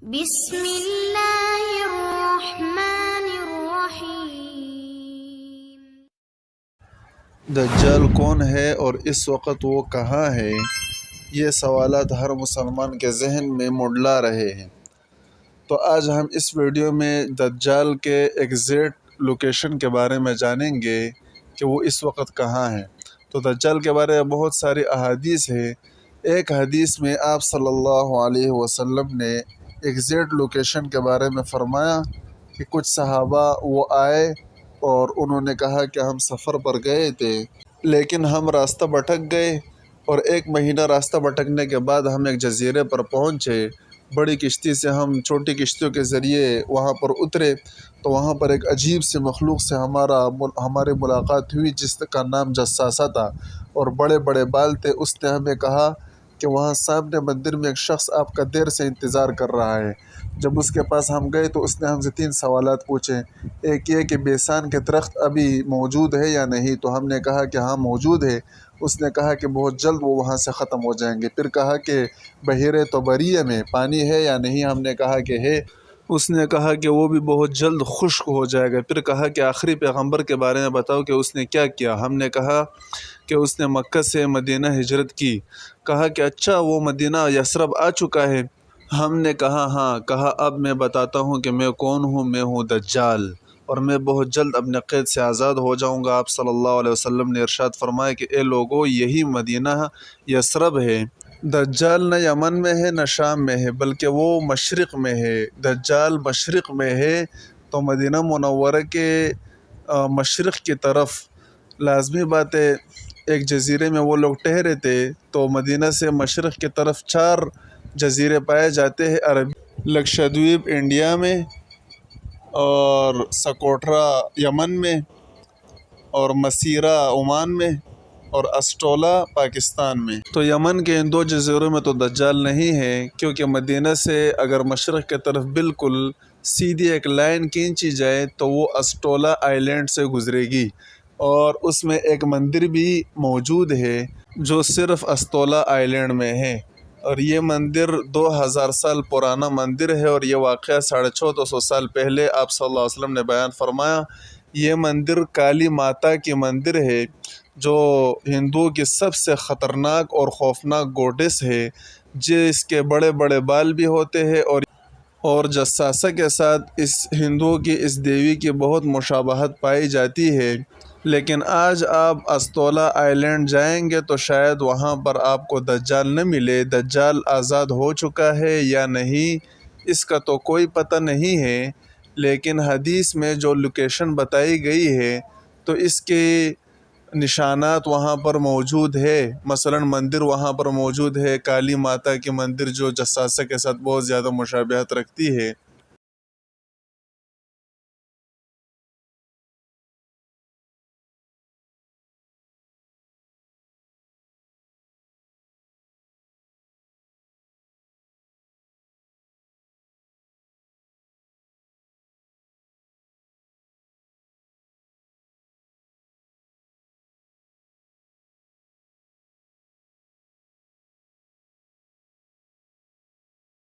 بسم اللہ الرحمن الرحیم۔ دجال کون ہے اور اس وقت وہ کہاں ہے؟ یہ سوالات ہر مسلمان کے ذہن میں منڈلا رہے ہیں۔ تو آج ہم اس ویڈیو میں دجال کے ایگزیکٹ لوکیشن کے بارے میں جانیں گے کہ وہ اس وقت کہاں ہے۔ تو دجال کے بارے میں بہت ساری احادیث ہے۔ ایک حدیث میں آپ صلی اللہ علیہ وسلم نے ایگزیکٹ لوکیشن کے بارے میں فرمایا کہ کچھ صحابہ وہ آئے اور انہوں نے کہا کہ ہم سفر پر گئے تھے لیکن ہم راستہ بھٹک گئے، اور 1 مہینہ راستہ بھٹکنے کے بعد ہم ایک جزیرے پر پہنچے۔ بڑی کشتی سے ہم چھوٹی کشتیوں کے ذریعے وہاں پر اترے تو وہاں پر ایک عجیب سے مخلوق سے ہماری ملاقات ہوئی جس کا نام جساسہ تھا اور بڑے بڑے بال تھے۔ اس نے ہمیں کہا کہ وہاں سامنے مندر میں ایک شخص آپ کا دیر سے انتظار کر رہا ہے۔ جب اس کے پاس ہم گئے تو اس نے ہم سے 3 سوالات پوچھے۔ ایک یہ کہ بیسان کے درخت ابھی موجود ہے یا نہیں، تو ہم نے کہا کہ ہاں موجود ہے۔ اس نے کہا کہ بہت جلد وہ وہاں سے ختم ہو جائیں گے۔ پھر کہا کہ بحیرہ طبریہ میں پانی ہے یا نہیں، ہم نے کہا کہ ہے۔ اس نے کہا کہ وہ بھی بہت جلد خشک ہو جائے گا۔ پھر کہا کہ آخری پیغمبر کے بارے میں بتاؤ کہ اس نے کیا کیا۔ ہم نے کہا کہ اس نے مکہ سے مدینہ ہجرت کی۔ کہا کہ اچھا وہ مدینہ یثرب آ چکا ہے۔ ہم نے کہا ہاں۔ کہا اب میں بتاتا ہوں کہ میں کون ہوں، میں ہوں دجال، اور میں بہت جلد اپنے قید سے آزاد ہو جاؤں گا۔ آپ صلی اللہ علیہ وسلم نے ارشاد فرمایا کہ اے لوگو، یہی مدینہ یثرب ہے۔ دجال نہ یمن میں ہے نہ شام میں ہے، بلکہ وہ مشرق میں ہے۔ دجال مشرق میں ہے تو مدینہ منورہ کے مشرق کی طرف لازمی بات ہے۔ ایک جزیرے میں وہ لوگ ٹھہرے تھے تو مدینہ سے مشرق کی طرف 4 جزیرے پائے جاتے ہیں عربی، لکشدویپ انڈیا میں، اور سکوٹرا یمن میں، اور مسیرہ عمان میں، اور اسٹولا پاکستان میں۔ تو یمن کے ان 2 جزیروں میں تو دجال نہیں ہے، کیونکہ مدینہ سے اگر مشرق کی طرف بالکل سیدھی ایک لائن کھینچی جائے تو وہ اسٹولا آئی لینڈ سے گزرے گی، اور اس میں ایک مندر بھی موجود ہے جو صرف اسٹولا آئی لینڈ میں ہے، اور یہ مندر 2000 سال پرانا مندر ہے، اور یہ واقعہ 1450 سال پہلے آپ صلی اللہ علیہ وسلم نے بیان فرمایا۔ یہ مندر کالی ماتا کی مندر ہے جو ہندوؤں کی سب سے خطرناک اور خوفناک گوڈس ہے، جس کے بڑے بڑے بال بھی ہوتے ہیں، اور جساسہ کے ساتھ اس ہندوؤں کی اس دیوی کی بہت مشابہت پائی جاتی ہے۔ لیکن آج آپ اسطولہ آئی لینڈ جائیں گے تو شاید وہاں پر آپ کو دجال نہ ملے۔ دجال آزاد ہو چکا ہے یا نہیں اس کا تو کوئی پتہ نہیں ہے، لیکن حدیث میں جو لوکیشن بتائی گئی ہے تو اس کے نشانات وہاں پر موجود ہے۔ مثلا مندر وہاں پر موجود ہے، کالی ماتا کی مندر جو جساسہ کے ساتھ بہت زیادہ مشابہت رکھتی ہے۔